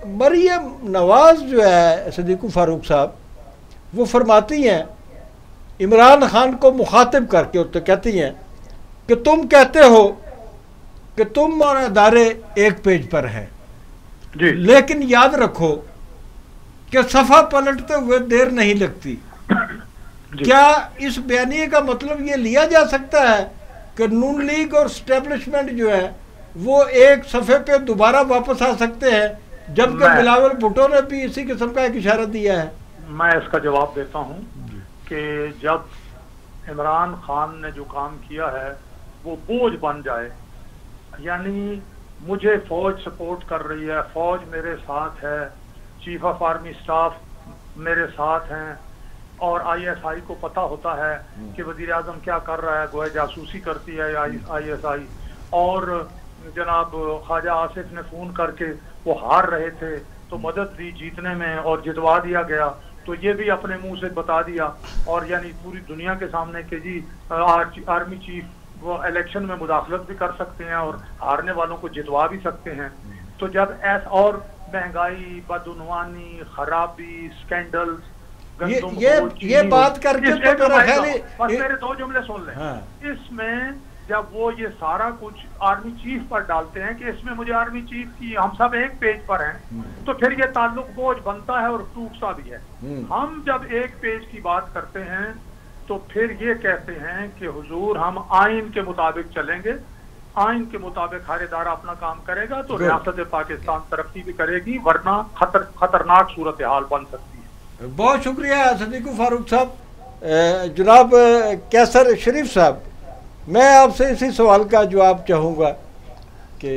मरियम नवाज जो है सिद्दीक़ फारूक साहब, वो फरमाती हैं इमरान खान को मुखातिब करके, तो कहती हैं कि तुम कहते हो कि तुम और अदारे एक पेज पर हैं, लेकिन याद रखो कि सफ़ा पलटते हुए देर नहीं लगती। क्या इस बयानिए का मतलब ये लिया जा सकता है कि नून लीग और स्टैब्लिशमेंट जो है वो एक सफ़े पे दोबारा वापस आ सकते हैं, जबकि बिलावल भुट्टो ने भी इसी किस्म का एक इशारा दिया है? मैं इसका जवाब देता हूं कि जब इमरान खान ने जो काम किया है वो बोझ बन जाए, यानी मुझे फौज सपोर्ट कर रही है, फौज मेरे साथ है, चीफ ऑफ आर्मी स्टाफ मेरे साथ हैं, और ISI को पता होता है कि वजीर आजम क्या कर रहा है, गोया जासूसी करती है ISI, और जनाब ख्वाजा आसिफ ने फोन करके, वो हार रहे थे तो मदद दी जीतने में और जितवा दिया गया, तो ये भी अपने मुंह से बता दिया, और यानी पूरी दुनिया के सामने कि जी आर्मी चीफ वो इलेक्शन में मुदाखलत भी कर सकते हैं और हारने वालों को जितवा भी सकते हैं। तो जब और महंगाई, बदउनवानी, खराबी, स्कैंडल्स, ये बात करके तो मेरा ख्याल है, बस मेरे 2 जुमले सुन लें। हाँ। इसमें जब वो ये सारा कुछ आर्मी चीफ पर डालते हैं कि इसमें मुझे आर्मी चीफ की, हम सब एक पेज पर हैं, तो फिर ये ताल्लुक बोझ बनता है और टूटता भी है। हम जब एक पेज की बात करते हैं तो फिर ये कहते हैं कि हुजूर हम आइन के मुताबिक चलेंगे, आइन के मुताबिक हर इदारा अपना काम करेगा तो रियासत पाकिस्तान तरक्की भी करेगी, वरना खतरनाक सूरत हाल बन सकती है। बहुत शुक्रिया सिद्दीक़ फारूक साहब। जनाब कैसर शरीफ साहब, मैं आपसे इसी सवाल का जवाब चाहूँगा कि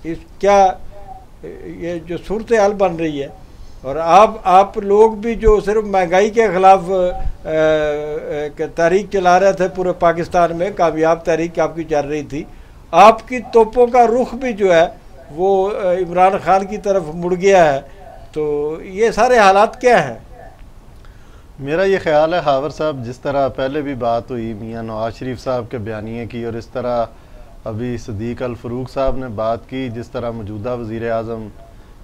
इस क्या ये जो सूरत हाल बन रही है, और आप लोग भी जो सिर्फ महंगाई के ख़िलाफ़ तहरीक चला रहे थे पूरे पाकिस्तान में, कामयाब तहरीक आपकी चल रही थी, आपकी तोपों का रुख भी जो है वो इमरान खान की तरफ मुड़ गया है, तो ये सारे हालात क्या हैं? मेरा ये ख्याल है हावर साहब, जिस तरह पहले भी बात हुई मियाँ नवाज शरीफ साहब के बयानिए की, और इस तरह अभी सिद्दीक़ अल फ़ारूक साहब ने बात की, जिस तरह मौजूदा वज़ीर आज़म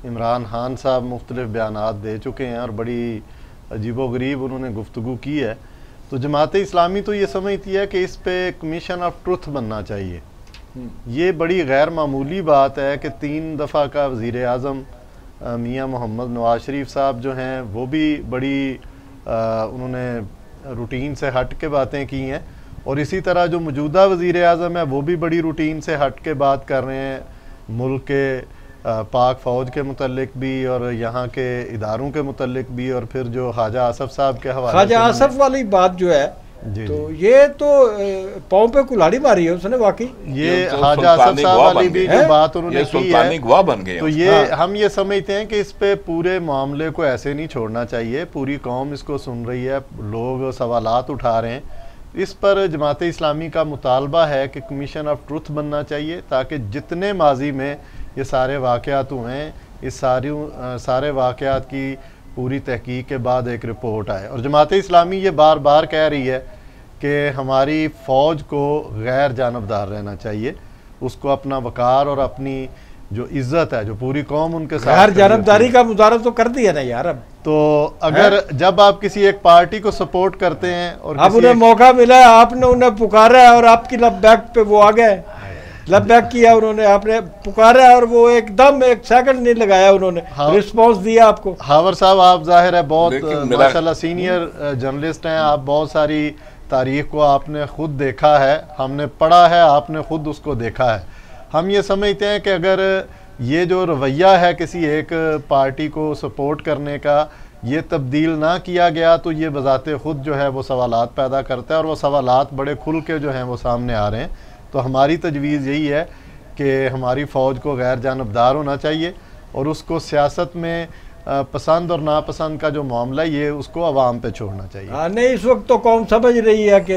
इमरान खान साहब मुख्तलिफ़ बयानात दे चुके हैं और बड़ी अजीबोगरीब उन्होंने गुफ्तगू की है, तो जमात इस्लामी तो ये समझती है कि इस पे कमीशन ऑफ ट्रुथ बनना चाहिए। ये बड़ी गैर मामूली बात है कि 3 दफ़ा का वज़ीर आज़म मियाँ मोहम्मद नवाज शरीफ साहब जो हैं वो भी बड़ी उन्होंने रूटीन से हट के बातें की हैं, और इसी तरह जो मौजूदा वज़ीर आज़म है वो भी बड़ी रूटीन से हट के बात कर रहे हैं, मुल्क के पाक फ़ौज के मुतल्लिक भी और यहाँ के इदारों के मुतल्लिक भी, और फिर जो ख्वाजा आसफ साहब के हवाले, ख्वाजा आसफ वाली बात जो है तो ये तो पाँव पे कुल्हाड़ी मारी है उसने वाकई। ये ख्वाजा आसफ साहब वाली भी जो बात उन्होंने की है, गवाह बन गए। तो ये हम ये समझते हैं कि इस पे पूरे मामले को ऐसे नहीं छोड़ना चाहिए, पूरी कौम इसको सुन रही है, लोग सवालात उठा रहे हैं, इस पर जमात इस्लामी का मुतालबा है कि कमीशन ऑफ ट्रुथ बनना चाहिए, ताकि जितने माजी में ये सारे वाक़यात हुए हैं, इस सारे वाक़यात की पूरी तहकीक के बाद एक रिपोर्ट आए। और जमात इस्लामी ये बार बार कह रही है कि हमारी फ़ौज को गैर जानबदार रहना चाहिए, उसको अपना वक़ार और अपनी जो इज़्ज़त है, जो पूरी कौम उनके साथ, गैर जानबदारी का मुजाहरा तो कर दिया ना यार। अब तो अगर जब आप किसी एक पार्टी को सपोर्ट करते हैं और अब उन्हें मौका मिला है, आपने उन्हें पुकारा है और आपकी लबैक पे वो आ गए, लबैक किया उन्होंने, आपने पुकारा और वो एकदम 1 सेकंड नहीं लगाया, उन्होंने रिस्पांस दिया आपको। हावर साहब, आप जाहिर है बहुत माशाल्लाह सीनियर जर्नलिस्ट हैं, आप बहुत सारी तारीख को आपने खुद देखा है, हमने पढ़ा है, आपने खुद उसको देखा है। हम ये समझते हैं कि अगर ये जो रवैया है किसी एक पार्टी को सपोर्ट करने का, ये तब्दील ना किया गया तो ये बज़ाते ख़ुद जो है वो सवालात पैदा करता है, और वो सवालात बड़े खुल के जो हैं वो सामने आ रहे हैं। तो हमारी तजवीज़ यही है कि हमारी फ़ौज को गैर जानबदार होना चाहिए, और उसको सियासत में पसंद और नापसंद का जो मामला ये उसको अवाम पे छोड़ना चाहिए। नहीं, इस वक्त तो कौम समझ रही है कि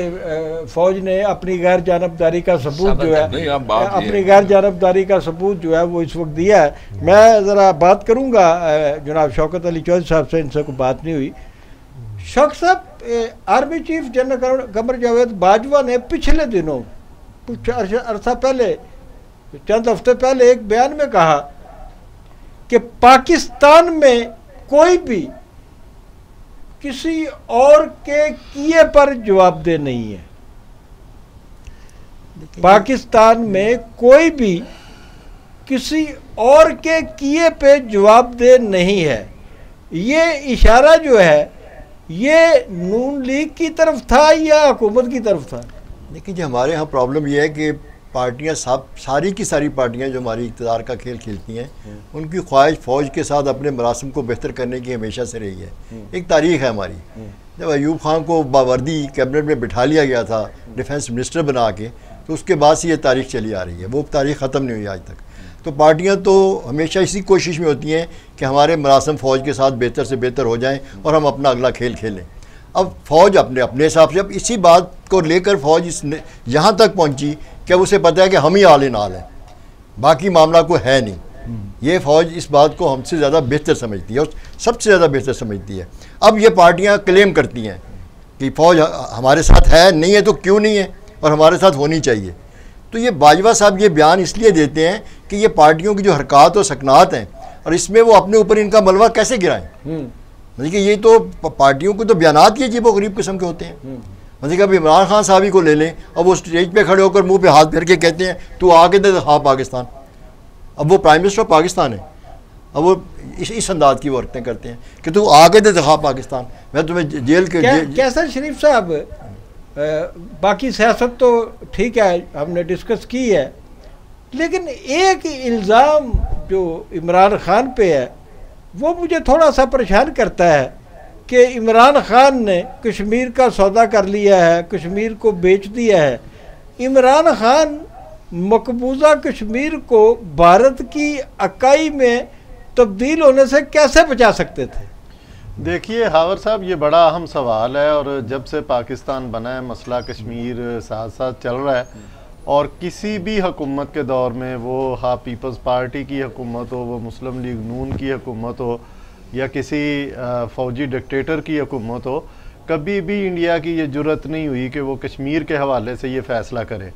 फ़ौज ने अपनी गैर जानबदारी का सबूत जो है, अपनी गैर जानबदारी का सबूत जो है वो इस वक्त दिया है। मैं ज़रा बात करूँगा जनाब शौकत अली चौधरी साहब से, इनसे कोई बात नहीं हुई। शौकत साहब, army chief general Qamar Javed Bajwa ने पिछले दिनों कुछ अरसा पहले, चंद हफ्ते पहले एक बयान में कहा कि पाकिस्तान में कोई भी किसी और के किए पर जवाबदेह नहीं है। पाकिस्तान में कोई भी किसी और के किए पे जवाबदेह नहीं है। ये इशारा जो है ये नून लीग की तरफ था या हुकूमत की तरफ था? देखिए, जो हमारे यहाँ प्रॉब्लम ये है कि पार्टियाँ सारी की सारी पार्टियाँ जो हमारी इक़्तिदार का खेल खेलती हैं, उनकी ख्वाहिश फ़ौज के साथ अपने मरासिम को बेहतर करने की हमेशा से रही है। एक तारीख़ है हमारी। जब अयूब खान को बावर्दी कैबिनेट में बिठा लिया गया था डिफेंस मिनिस्टर बना के, तो उसके बाद से ये तारीख़ चली आ रही है, वो तारीख़ ख़त्म नहीं हुई आज तक। तो पार्टियाँ तो हमेशा इसी कोशिश में होती हैं कि हमारे मरासिम फ़ौज के साथ बेहतर से बेहतर हो जाएँ और हम अपना अगला खेल खेलें। अब फ़ौज अपने हिसाब से, अब इसी बात को लेकर फ़ौज इस यहाँ तक पहुँची कि उसे पता है कि हम ही आल इन आल हैं, बाकी मामला कोई है नहीं। ये फ़ौज इस बात को हमसे ज़्यादा बेहतर समझती है और सबसे ज़्यादा बेहतर समझती है। अब ये पार्टियाँ क्लेम करती हैं कि फ़ौज हमारे साथ है, नहीं है तो क्यों नहीं है, और हमारे साथ होनी चाहिए। तो ये बाजवा साहब ये बयान इसलिए देते हैं कि ये पार्टियों की जो हरकत और सकनात हैं, और इसमें वो अपने ऊपर इनका मलबा कैसे गिराएं। मतलब कि ये तो पार्टियों को तो बयानात ही अजीब व गरीब किस्म के होते हैं। मतलब कि अब इमरान खान साहब ही को ले लें, अब वो स्टेज पे खड़े होकर मुंह पे हाथ फेर के कहते हैं तू आके दे दिखा पाकिस्तान। अब वो प्राइम मिनिस्टर ऑफ पाकिस्तान है, अब वो इस अंदाज की वर्तें करते हैं कि तू आके दे दिखा पाकिस्तान, मैं तुम्हें जेल के कैसा शरीफ साहब, बाकी सियासत तो ठीक है हमने डिस्कस की है, लेकिन एक इल्ज़ाम जो इमरान खान पे है वो मुझे थोड़ा सा परेशान करता है कि इमरान खान ने कश्मीर का सौदा कर लिया है, कश्मीर को बेच दिया है। इमरान खान मकबूजा कश्मीर को भारत की इकाई में तब्दील होने से कैसे बचा सकते थे? देखिए हावर साहब, ये बड़ा अहम सवाल है, और जब से पाकिस्तान बना है मसला कश्मीर साथ साथ चल रहा है, और किसी भी हुकूमत के दौर में, वो हाँ पीपल्स पार्टी की हुकूमत हो, वो मुस्लिम लीग नून की हुकूमत हो, या किसी फ़ौजी डिक्टेटर की हुकूमत हो, कभी भी इंडिया की ये जुर्रत नहीं हुई कि वो कश्मीर के हवाले से ये फ़ैसला करे।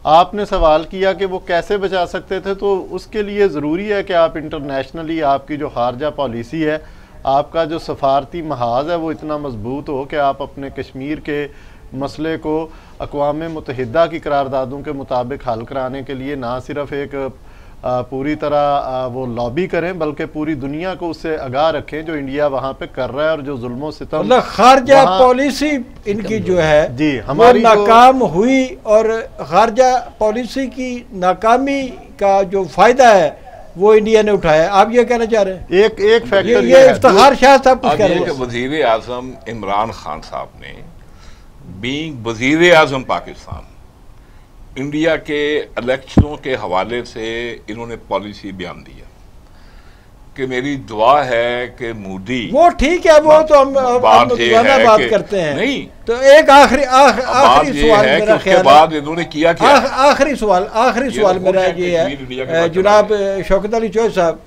आपने सवाल किया कि वो कैसे बचा सकते थे, तो उसके लिए ज़रूरी है कि आप इंटरनेशनली आपकी जो खारजा पॉलिसी है, आपका जो सफारती महाज है वो इतना मजबूत हो कि आप अपने कश्मीर के मसले को अक़वाम मुत्तहिदा की करारदादों के मुताबिक हल कराने के लिए ना सिर्फ एक पूरी तरह वो लॉबी करें, बल्कि पूरी दुनिया को उससे आगाह रखें जो इंडिया वहाँ पे कर रहा है और जो जुल्मों सितम, मतलब खारजा पॉलिसी इनकी जो है जी हमारी नाकाम हुई, और खारजा पॉलिसी की नाकामी का जो फायदा है वो इंडिया ने उठाया। आप ये कहना चाह रहे हैं? एक फैक्टर ये इफ्तिखार शाह साहब कुछ कह रहे हैं। वजीर आजम इमरान खान साहब ने बीइंग वजीर आजम पाकिस्तान, इंडिया के इलेक्शनों के हवाले से इन्होंने पॉलिसी बयान दिया कि मेरी दुआ है कि मोदी, वो ठीक है, वो तो हम बात करते हैं। नहीं तो एक आखिरी सवाल मेरा ख्याल बाद इन्होंने किया क्या, आखिरी सवाल मेरा ये है जनाब शौकत अली चौधरी साहब,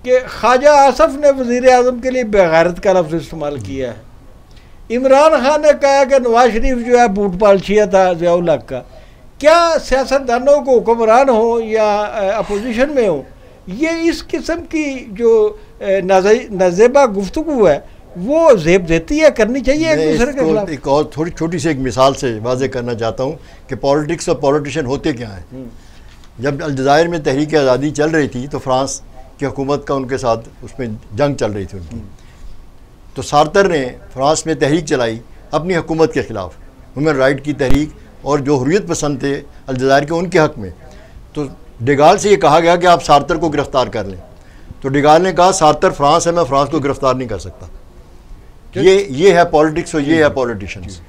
कि ख्वाजा आसफ ने वजीर आजम के लिए बेगैरत का लफ्ज़ इस्तेमाल किया है। इमरान खान ने कहा कि नवाज शरीफ जो है बूट पालछिया था ज़ियाउल हक का। क्या सियासतदानों को, हुक्मरान हो या अपोजिशन में हो, ये इस किस्म की जो नाज़ेबा गुफ्तगू है वो ज़ेब देती है, करनी चाहिए एक दूसरे के खिलाफ? एक और थोड़ी छोटी सी एक मिसाल से वाज़ेह करना चाहता हूँ कि पॉलिटिक्स और पॉलिटिशियन होते क्या हैं। जब अलजायर में तहरीक आज़ादी चल रही थी तो फ्रांस की हुकूमत का उनके साथ उसमें जंग चल रही थी उनकी, तो सार्तर ने फ्रांस में तहरीक चलाई अपनी हुकूमत के ख़िलाफ़, ह्यूमन राइट की तहरीक, और जो हुर्रियत पसंद थे अलजायर के उनके हक़ में। तो डिगाल से ये कहा गया कि आप सार्तर को गिरफ़्तार कर लें, तो डिगाल ने कहा सार्तर फ्रांस है, मैं फ्रांस को गिरफ़्तार नहीं कर सकता। ये है पॉलिटिक्स और ये है पॉलिटिशियंस।